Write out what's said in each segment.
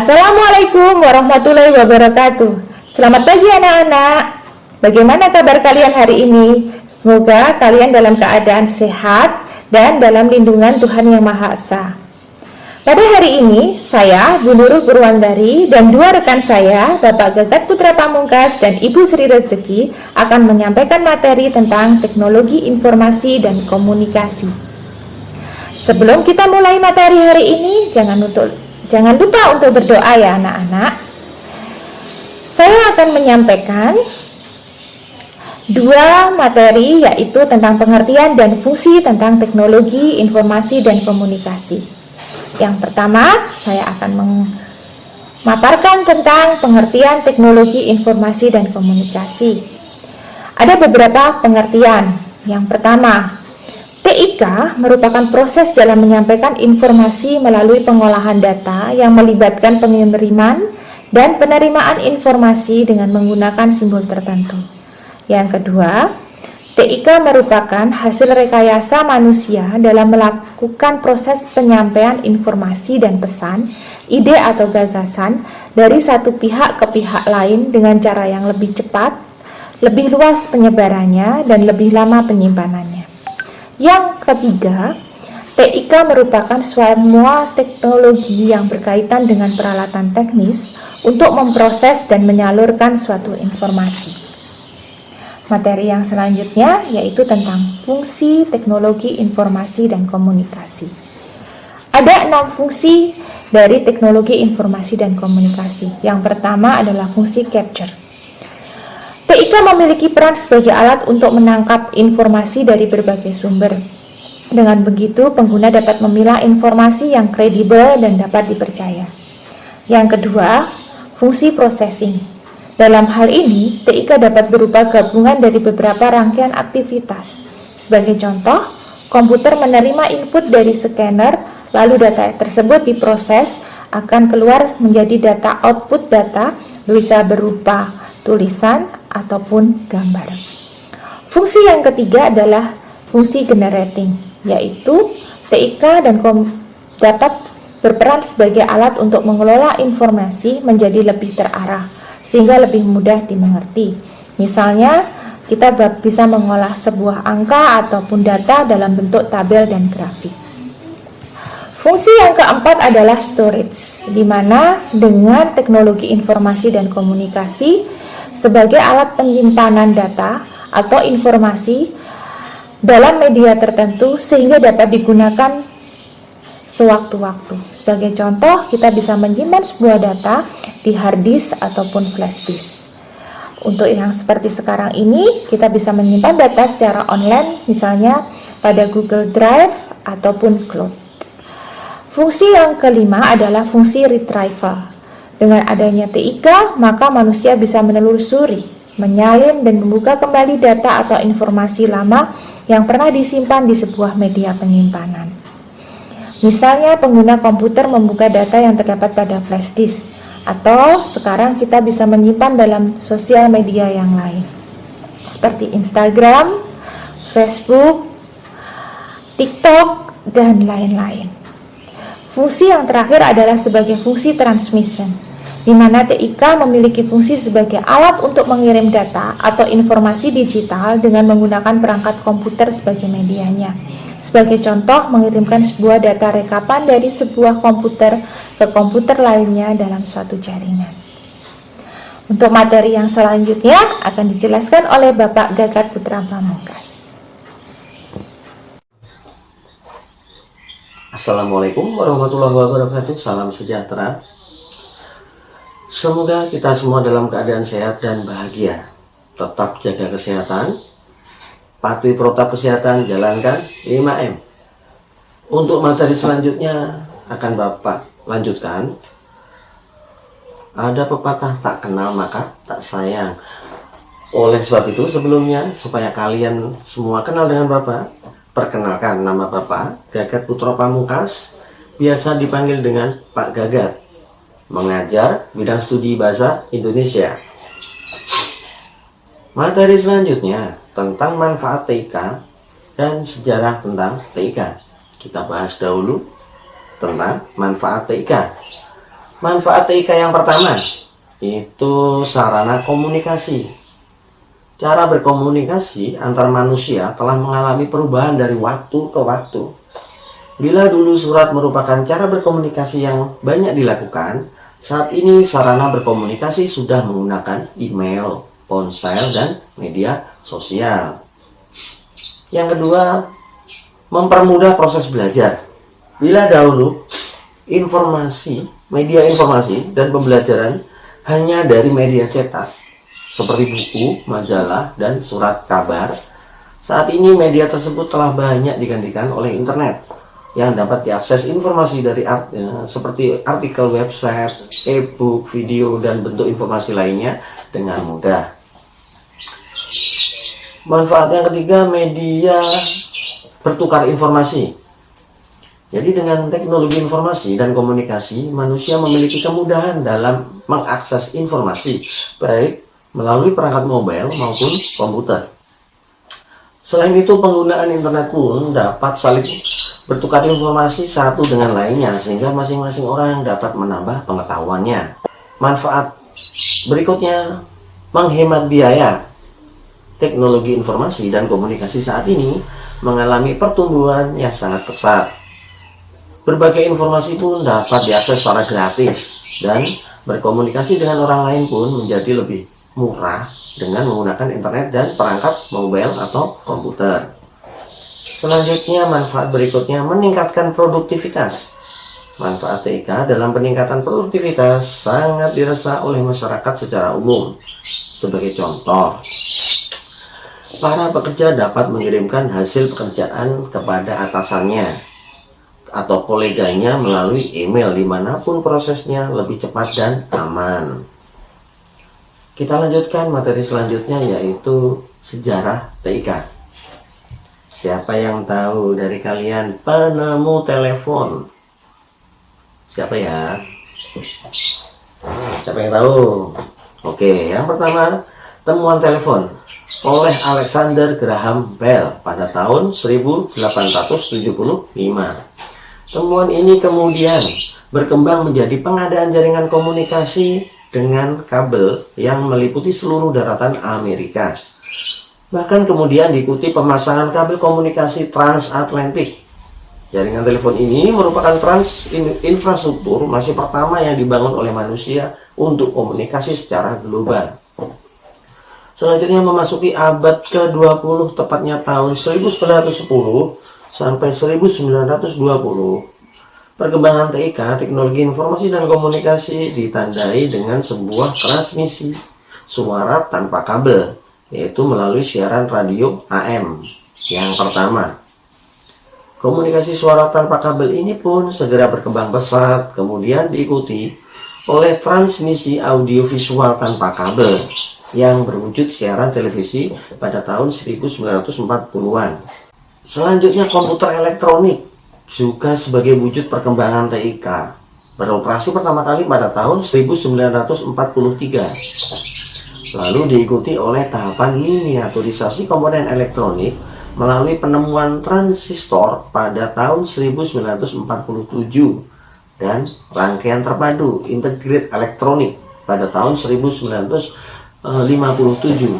Assalamualaikum warahmatullahi wabarakatuh. Selamat pagi anak-anak. Bagaimana kabar kalian hari ini? Semoga kalian dalam keadaan sehat dan dalam lindungan Tuhan Yang Maha Esa. Pada hari ini, saya, Bu Nurul Purwandari, dan dua rekan saya, Bapak Gagat Putra Pamungkas dan Ibu Sri Rezeki, akan menyampaikan materi tentang teknologi informasi dan komunikasi. Sebelum kita mulai materi hari ini, jangan lupa untuk berdoa ya anak-anak. Saya akan menyampaikan dua materi, yaitu tentang pengertian dan fungsi tentang teknologi informasi dan komunikasi. Yang pertama, saya akan memaparkan tentang pengertian teknologi informasi dan komunikasi. Ada beberapa pengertian. Yang pertama, TIK merupakan proses dalam menyampaikan informasi melalui pengolahan data yang melibatkan pengiriman dan penerimaan informasi dengan menggunakan simbol tertentu. Yang kedua, TIK merupakan hasil rekayasa manusia dalam melakukan proses penyampaian informasi dan pesan, ide atau gagasan dari satu pihak ke pihak lain dengan cara yang lebih cepat, lebih luas penyebarannya, dan lebih lama penyimpanannya. Yang ketiga, TIK merupakan semua teknologi yang berkaitan dengan peralatan teknis untuk memproses dan menyalurkan suatu informasi. Materi yang selanjutnya yaitu tentang fungsi teknologi informasi dan komunikasi. Ada 6 fungsi dari teknologi informasi dan komunikasi. Yang pertama adalah fungsi capture. TIK memiliki peran sebagai alat untuk menangkap informasi dari berbagai sumber. Dengan begitu, pengguna dapat memilah informasi yang kredibel dan dapat dipercaya. Yang kedua, fungsi processing. Dalam hal ini, TIK dapat berupa gabungan dari beberapa rangkaian aktivitas. Sebagai contoh, komputer menerima input dari scanner, lalu data tersebut diproses, akan keluar menjadi data. Output data bisa berupa tulisan ataupun gambar. Fungsi yang ketiga adalah fungsi generating, yaitu TIK dapat berperan sebagai alat untuk mengelola informasi menjadi lebih terarah, sehingga lebih mudah dimengerti. Misalnya, kita bisa mengolah sebuah angka ataupun data dalam bentuk tabel dan grafik. Fungsi yang keempat adalah storage, di mana dengan teknologi informasi dan komunikasi sebagai alat penyimpanan data atau informasi dalam media tertentu sehingga dapat digunakan sewaktu-waktu. Sebagai contoh, kita bisa menyimpan sebuah data di hard disk ataupun flash disk. Untuk yang seperti sekarang ini, kita bisa menyimpan data secara online, misalnya pada Google Drive ataupun Cloud. Fungsi yang kelima adalah fungsi retrieval. Dengan adanya TIK, maka manusia bisa menelusuri, menyalin, dan membuka kembali data atau informasi lama yang pernah disimpan di sebuah media penyimpanan. Misalnya, pengguna komputer membuka data yang terdapat pada flash disk, atau sekarang kita bisa menyimpan dalam sosial media yang lain, seperti Instagram, Facebook, TikTok, dan lain-lain. Fungsi yang terakhir adalah sebagai fungsi transmission, di mana TIK memiliki fungsi sebagai alat untuk mengirim data atau informasi digital dengan menggunakan perangkat komputer sebagai medianya. Sebagai contoh, mengirimkan sebuah data rekapan dari sebuah komputer ke komputer lainnya dalam suatu jaringan. Untuk materi yang selanjutnya akan dijelaskan oleh Bapak Gagat Putra Pamungkas. Assalamualaikum warahmatullahi wabarakatuh. Salam sejahtera. Semoga kita semua dalam keadaan sehat dan bahagia. Tetap jaga kesehatan, patuhi protokol kesehatan, jalankan 5M. Untuk materi selanjutnya akan Bapak lanjutkan. Ada pepatah, tak kenal maka tak sayang. Oleh sebab itu, sebelumnya supaya kalian semua kenal dengan Bapak, perkenalkan, nama Bapak Gagat Putra Pamungkas, biasa dipanggil dengan Pak Gagat, mengajar bidang studi bahasa Indonesia. Materi selanjutnya tentang manfaat TIK dan sejarah tentang TIK. Kita bahas dahulu tentang manfaat TIK. Manfaat TIK yang pertama itu sarana komunikasi. Cara berkomunikasi antar manusia telah mengalami perubahan dari waktu ke waktu. Bila dulu surat merupakan cara berkomunikasi yang banyak dilakukan, saat ini sarana berkomunikasi sudah menggunakan email, ponsel, dan media sosial. Yang kedua, mempermudah proses belajar. Bila dahulu media informasi dan pembelajaran hanya dari media cetak, seperti buku, majalah, dan surat kabar, saat ini media tersebut telah banyak digantikan oleh internet yang dapat diakses informasi dari seperti artikel website, e-book, video, dan bentuk informasi lainnya dengan mudah. Manfaat yang ketiga, media bertukar informasi. Jadi dengan teknologi informasi dan komunikasi, manusia memiliki kemudahan dalam mengakses informasi, baik melalui perangkat mobile maupun komputer. Selain itu, penggunaan internet pun dapat saling bertukar informasi satu dengan lainnya, sehingga masing-masing orang dapat menambah pengetahuannya. Manfaat berikutnya, menghemat biaya. Teknologi informasi dan komunikasi saat ini mengalami pertumbuhan yang sangat pesat. Berbagai informasi pun dapat diakses secara gratis, dan berkomunikasi dengan orang lain pun menjadi lebih murah dengan menggunakan internet dan perangkat mobile atau komputer. Selanjutnya, manfaat berikutnya meningkatkan produktivitas. Manfaat TIK dalam peningkatan produktivitas sangat dirasa oleh masyarakat secara umum. Sebagai contoh, para pekerja dapat mengirimkan hasil pekerjaan kepada atasannya atau koleganya melalui email dimanapun prosesnya lebih cepat dan aman. Kita lanjutkan materi selanjutnya, yaitu sejarah TIK. Siapa yang tahu dari kalian penemu telepon? Siapa ya? Siapa yang tahu? Oke, yang pertama, temuan telepon oleh Alexander Graham Bell pada tahun 1875. Temuan ini kemudian berkembang menjadi pengadaan jaringan komunikasi dengan kabel yang meliputi seluruh daratan Amerika. Bahkan kemudian diikuti pemasangan kabel komunikasi transatlantik. Jaringan telepon ini merupakan infrastruktur masih pertama yang dibangun oleh manusia untuk komunikasi secara global. Selanjutnya memasuki abad ke-20, tepatnya tahun 1910 sampai 1920. Perkembangan TIK, teknologi informasi dan komunikasi, ditandai dengan sebuah transmisi suara tanpa kabel, yaitu melalui siaran radio AM. Yang pertama, komunikasi suara tanpa kabel ini pun segera berkembang pesat, kemudian diikuti oleh transmisi audiovisual tanpa kabel yang berwujud siaran televisi pada tahun 1940-an. Selanjutnya, komputer elektronik juga sebagai wujud perkembangan TIK, beroperasi pertama kali pada tahun 1943. Lalu diikuti oleh tahapan miniaturisasi komponen elektronik melalui penemuan transistor pada tahun 1947 dan rangkaian terpadu integrated elektronik pada tahun 1957.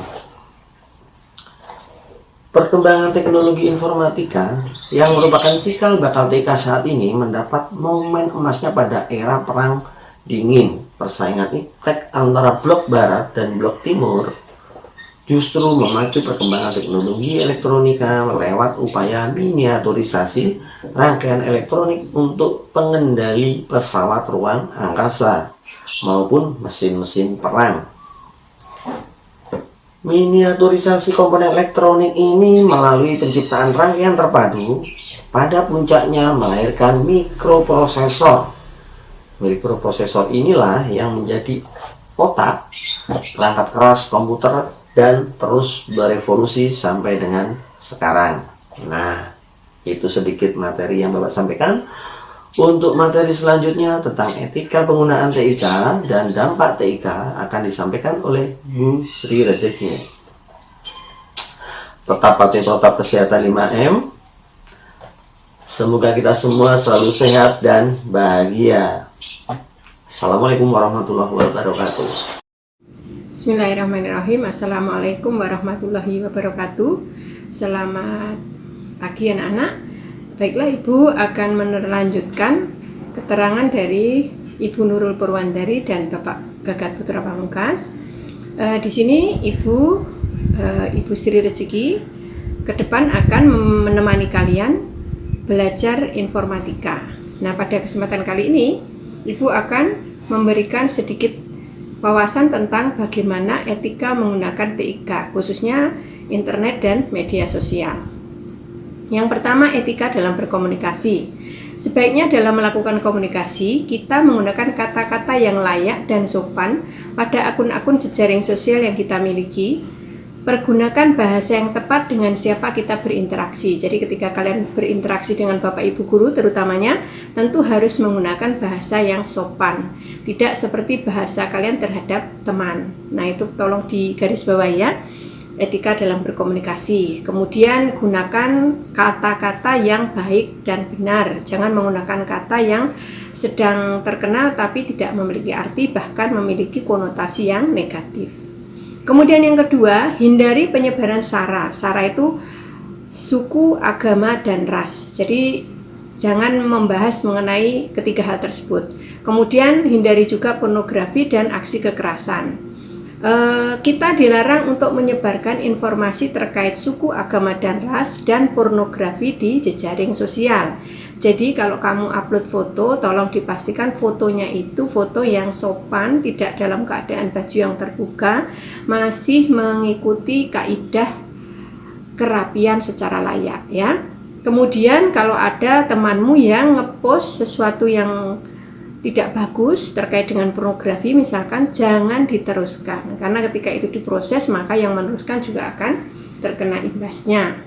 Perkembangan teknologi informatika yang merupakan cikal bakal TIK saat ini mendapat momen emasnya pada era Perang Dingin. Persaingan iptek antara blok barat dan blok timur justru memacu perkembangan teknologi elektronika lewat upaya miniaturisasi rangkaian elektronik untuk pengendali pesawat ruang angkasa maupun mesin-mesin perang. Miniaturisasi komponen elektronik ini melalui penciptaan rangkaian terpadu pada puncaknya melahirkan mikroprosesor. Mikroprosesor inilah yang menjadi otak, perangkat keras komputer, dan terus berevolusi sampai dengan sekarang. Nah, itu sedikit materi yang Bapak sampaikan. Untuk materi selanjutnya tentang etika penggunaan TIK dan dampak TIK akan disampaikan oleh Bu Sri Rezeki. Tetap patuhi protokol kesehatan 5M. Semoga kita semua selalu sehat dan bahagia. Assalamualaikum warahmatullahi wabarakatuh. Bismillahirrahmanirrahim. Assalamualaikum warahmatullahi wabarakatuh. Selamat pagi anak-anak. Baiklah, Ibu akan melanjutkan keterangan dari Ibu Nurul Purwandari dan Bapak Gagat Putra Pamungkas. Di sini Ibu Sri Rezeki ke depan akan menemani kalian belajar informatika. Nah, pada kesempatan kali ini Ibu akan memberikan sedikit wawasan tentang bagaimana etika menggunakan TIK, khususnya internet dan media sosial. Yang pertama, etika dalam berkomunikasi. Sebaiknya dalam melakukan komunikasi, kita menggunakan kata-kata yang layak dan sopan pada akun-akun jejaring sosial yang kita miliki. Pergunakan bahasa yang tepat dengan siapa kita berinteraksi. Jadi ketika kalian berinteraksi dengan Bapak Ibu guru terutamanya, tentu harus menggunakan bahasa yang sopan. Tidak seperti bahasa kalian terhadap teman. Nah, itu tolong digarisbawahi ya. Etika dalam berkomunikasi. Kemudian gunakan kata-kata yang baik dan benar. Jangan menggunakan kata yang sedang terkenal tapi tidak memiliki arti, bahkan memiliki konotasi yang negatif. Kemudian yang kedua, hindari penyebaran sara. Sara itu suku, agama, dan ras. Jadi jangan membahas mengenai ketiga hal tersebut. Kemudian hindari juga pornografi dan aksi kekerasan. Kita dilarang untuk menyebarkan informasi terkait suku, agama, dan ras dan pornografi di jejaring sosial. Jadi kalau kamu upload foto, tolong dipastikan fotonya itu foto yang sopan, tidak dalam keadaan baju yang terbuka, masih mengikuti kaidah kerapian secara layak ya. Kemudian kalau ada temanmu yang ngepost sesuatu yang tidak bagus terkait dengan pornografi misalkan, jangan diteruskan, karena ketika itu diproses maka yang meneruskan juga akan terkena imbasnya.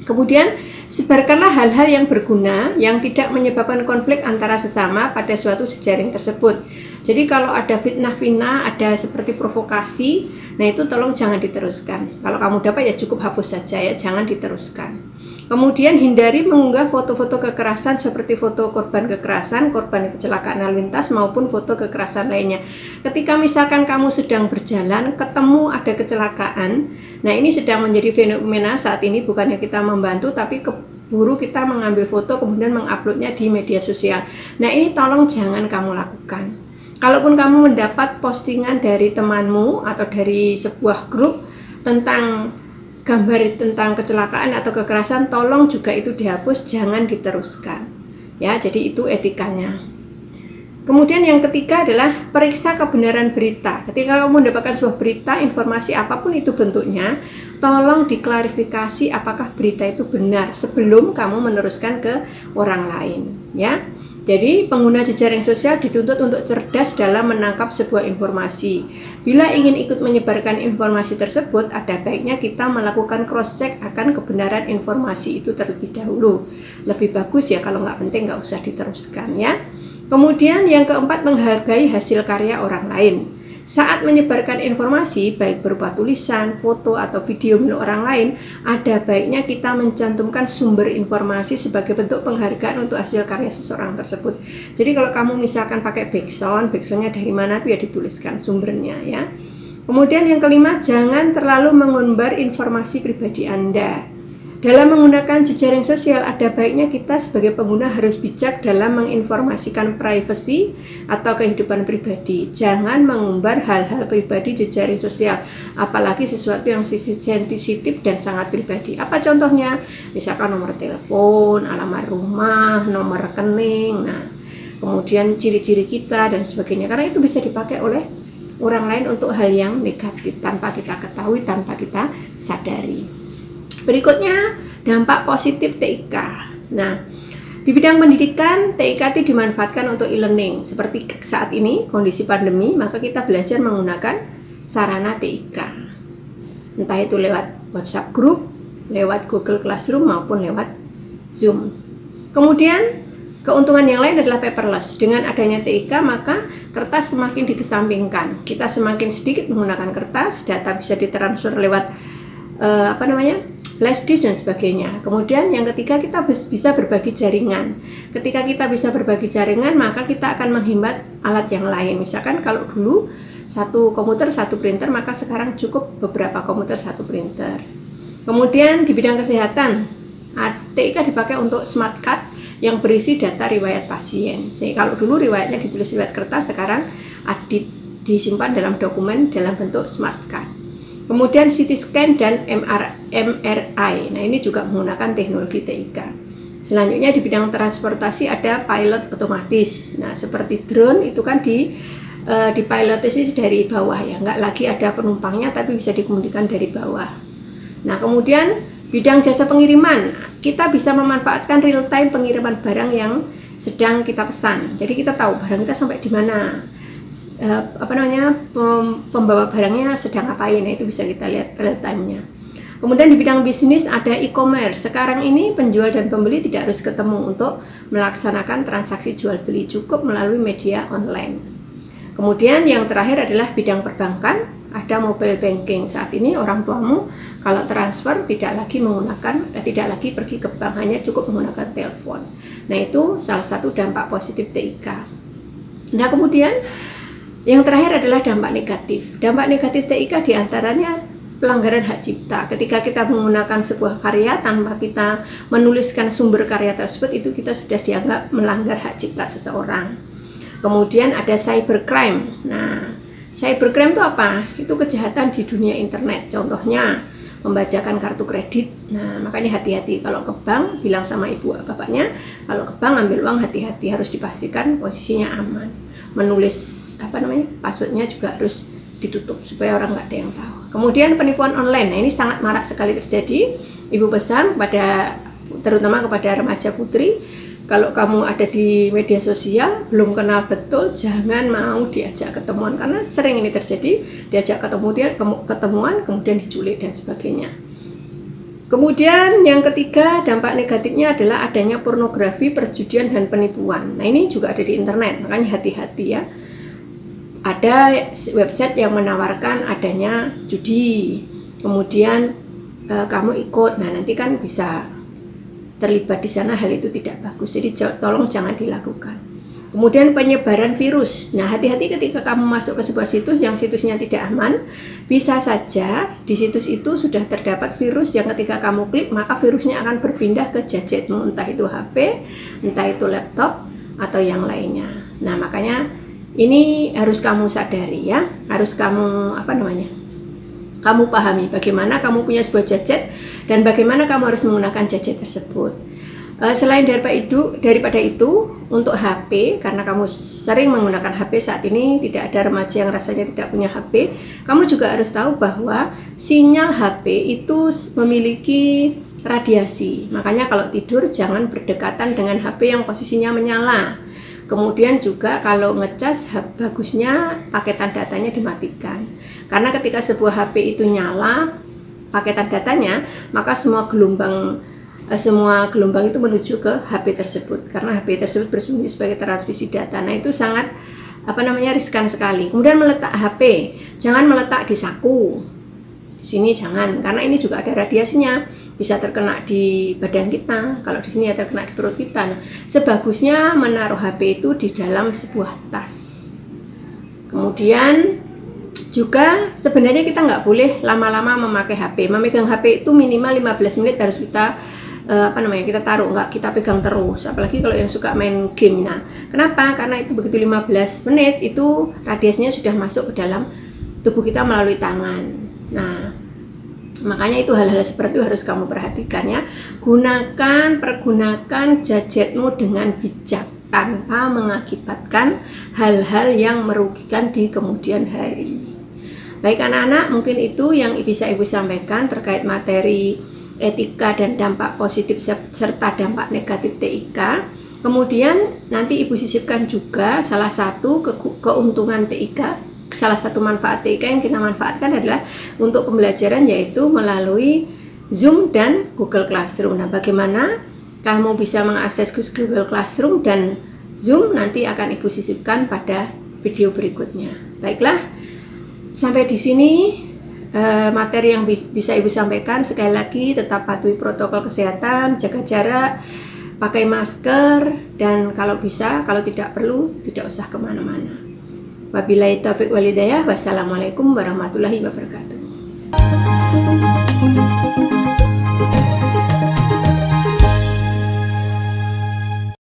Kemudian sebarkanlah hal-hal yang berguna yang tidak menyebabkan konflik antara sesama pada suatu jejaring tersebut. Jadi kalau ada fitnah-fitnah, ada seperti provokasi, nah itu tolong jangan diteruskan. Kalau kamu dapat ya cukup hapus saja ya, jangan diteruskan. Kemudian hindari mengunggah foto-foto kekerasan seperti foto korban kekerasan, korban kecelakaan lalu lintas maupun foto kekerasan lainnya. Ketika misalkan kamu sedang berjalan, ketemu ada kecelakaan, nah ini sedang menjadi fenomena saat ini, bukannya kita membantu tapi keburu kita mengambil foto kemudian menguploadnya di media sosial. Nah ini tolong jangan kamu lakukan. Kalaupun kamu mendapat postingan dari temanmu atau dari sebuah grup tentang gambar tentang kecelakaan atau kekerasan, tolong juga itu dihapus, jangan diteruskan ya. Jadi itu etikanya. Kemudian yang ketiga adalah periksa kebenaran berita. Ketika kamu mendapatkan sebuah berita, informasi apapun itu bentuknya, tolong diklarifikasi apakah berita itu benar sebelum kamu meneruskan ke orang lain ya. Jadi pengguna jejaring sosial dituntut untuk cerdas dalam menangkap sebuah informasi. Bila ingin ikut menyebarkan informasi tersebut, ada baiknya kita melakukan cross-check akan kebenaran informasi itu terlebih dahulu. Lebih bagus ya kalau nggak penting nggak usah diteruskan ya. Kemudian yang keempat, menghargai hasil karya orang lain. Saat menyebarkan informasi, baik berupa tulisan, foto, atau video milik orang lain, ada baiknya kita mencantumkan sumber informasi sebagai bentuk penghargaan untuk hasil karya seseorang tersebut. Jadi kalau kamu misalkan pakai backsoundnya dari mana tuh ya dituliskan sumbernya ya. Kemudian yang kelima, jangan terlalu mengumbar informasi pribadi Anda. Dalam menggunakan jejaring sosial, ada baiknya kita sebagai pengguna harus bijak dalam menginformasikan privasi atau kehidupan pribadi. Jangan mengumbar hal-hal pribadi jejaring sosial, apalagi sesuatu yang sensitif dan sangat pribadi. Apa contohnya? Misalkan nomor telepon, alamat rumah, nomor rekening, nah, kemudian ciri-ciri kita dan sebagainya. Karena itu bisa dipakai oleh orang lain untuk hal yang negatif tanpa kita ketahui, tanpa kita sadari. Berikutnya, dampak positif TIK. Nah, di bidang pendidikan, TIK itu dimanfaatkan untuk e-learning. Seperti saat ini, kondisi pandemi, maka kita belajar menggunakan sarana TIK. Entah itu lewat WhatsApp group, lewat Google Classroom, maupun lewat Zoom. Kemudian, keuntungan yang lain adalah paperless. Dengan adanya TIK, maka kertas semakin dikesampingkan. Kita semakin sedikit menggunakan kertas, data bisa ditransfer lewat flash disk dan sebagainya. Kemudian yang ketiga, kita bisa berbagi jaringan. Ketika kita bisa berbagi jaringan, maka kita akan menghemat alat yang lain. Misalkan kalau dulu satu komputer satu printer, maka sekarang cukup beberapa komputer satu printer. Kemudian di bidang kesehatan, TIK dipakai untuk smart card yang berisi data riwayat pasien. Kalau dulu riwayatnya ditulis riwayat kertas, sekarang disimpan dalam dokumen dalam bentuk smart card. Kemudian CT scan dan MRI. Nah, ini juga menggunakan teknologi TIK. Selanjutnya di bidang transportasi ada pilot otomatis. Nah, seperti drone itu kan dipilotis dari bawah ya, nggak lagi ada penumpangnya tapi bisa dikemudikan dari bawah. Nah, kemudian bidang jasa pengiriman, kita bisa memanfaatkan real time pengiriman barang yang sedang kita pesan. Jadi kita tahu barang kita sampai di mana, pembawa barangnya sedang ngapain. Nah, itu bisa kita lihat real time-nya. Kemudian di bidang bisnis ada e-commerce. Sekarang ini penjual dan pembeli tidak harus ketemu untuk melaksanakan transaksi jual beli, cukup melalui media online. Kemudian yang terakhir adalah bidang perbankan, ada mobile banking. Saat ini orang tuamu kalau transfer tidak lagi pergi ke bank, hanya cukup menggunakan telepon. Nah, itu salah satu dampak positif TIK. Nah, kemudian yang terakhir adalah dampak negatif. Dampak negatif TIK diantaranya pelanggaran hak cipta. Ketika kita menggunakan sebuah karya tanpa kita menuliskan sumber karya tersebut, itu kita sudah dianggap melanggar hak cipta seseorang. Kemudian ada cybercrime. Nah, cybercrime itu apa? Itu kejahatan di dunia internet. Contohnya membajakan kartu kredit. Nah, makanya hati-hati kalau ke bank, bilang sama ibu bapaknya, kalau ke bank ambil uang hati-hati, harus dipastikan posisinya aman. Menulis passwordnya juga harus ditutup supaya orang nggak ada yang tahu. Kemudian penipuan online. Nah, ini sangat marak sekali terjadi. Ibu pesan terutama kepada remaja putri, kalau kamu ada di media sosial belum kenal betul, jangan mau diajak ketemuan, karena sering ini terjadi, diajak ketemuan kemudian diculik dan sebagainya. Kemudian yang ketiga, dampak negatifnya adalah adanya pornografi, perjudian dan penipuan. Nah, ini juga ada di internet, makanya hati-hati ya. Ada website yang menawarkan adanya judi, kemudian kamu ikut, nah nanti kan bisa terlibat di sana, hal itu tidak bagus, jadi tolong jangan dilakukan. Kemudian penyebaran virus. Nah, hati-hati ketika kamu masuk ke sebuah situs yang situsnya tidak aman, bisa saja di situs itu sudah terdapat virus yang ketika kamu klik maka virusnya akan berpindah ke gadgetmu, entah itu HP, entah itu laptop atau yang lainnya. Nah, makanya ini harus kamu sadari ya, harus kamu kamu pahami bagaimana kamu punya sebuah gadget dan bagaimana kamu harus menggunakan gadget tersebut. Selain daripada itu, untuk HP, karena kamu sering menggunakan HP saat ini, tidak ada remaja yang rasanya tidak punya HP, kamu juga harus tahu bahwa sinyal HP itu memiliki radiasi. Makanya kalau tidur jangan berdekatan dengan HP yang posisinya menyala. Kemudian juga kalau ngecas, bagusnya paketan datanya dimatikan. Karena ketika sebuah HP itu nyala paketan datanya, maka semua gelombang itu menuju ke HP tersebut. Karena HP tersebut berfungsi sebagai transmisi data. Nah, itu sangat riskan sekali. Kemudian meletak HP, jangan meletak di saku. Di sini jangan, karena ini juga ada radiasinya. Bisa terkena di badan kita, kalau di sini ya terkena di perut kita. Nah, sebagusnya menaruh HP itu di dalam sebuah tas. Kemudian juga sebenarnya kita nggak boleh lama-lama memakai HP. Memegang HP itu minimal 15 menit harus kita kita taruh, nggak kita pegang terus. Apalagi kalau yang suka main game. Nah, kenapa? Karena itu begitu 15 menit itu radiasinya sudah masuk ke dalam tubuh kita melalui tangan. Nah, makanya itu hal-hal seperti itu harus kamu perhatikan ya. Pergunakan gadgetmu dengan bijak tanpa mengakibatkan hal-hal yang merugikan di kemudian hari. Baik anak-anak, mungkin itu yang bisa Ibu sampaikan terkait materi etika dan dampak positif serta dampak negatif TIK. Kemudian nanti Ibu sisipkan juga salah satu keuntungan TIK. Salah satu manfaat TIK yang kita manfaatkan adalah untuk pembelajaran, yaitu melalui Zoom dan Google Classroom. Nah, bagaimana kamu bisa mengakses Google Classroom dan Zoom nanti akan Ibu sisipkan pada video berikutnya. Baiklah, sampai di sini materi yang bisa Ibu sampaikan. Sekali lagi, tetap patuhi protokol kesehatan, jaga jarak, pakai masker, dan kalau bisa, kalau tidak perlu, tidak usah kemana-mana. Wabillahi taufiq walhidayah. Wassalamualaikum warahmatullahi wabarakatuh.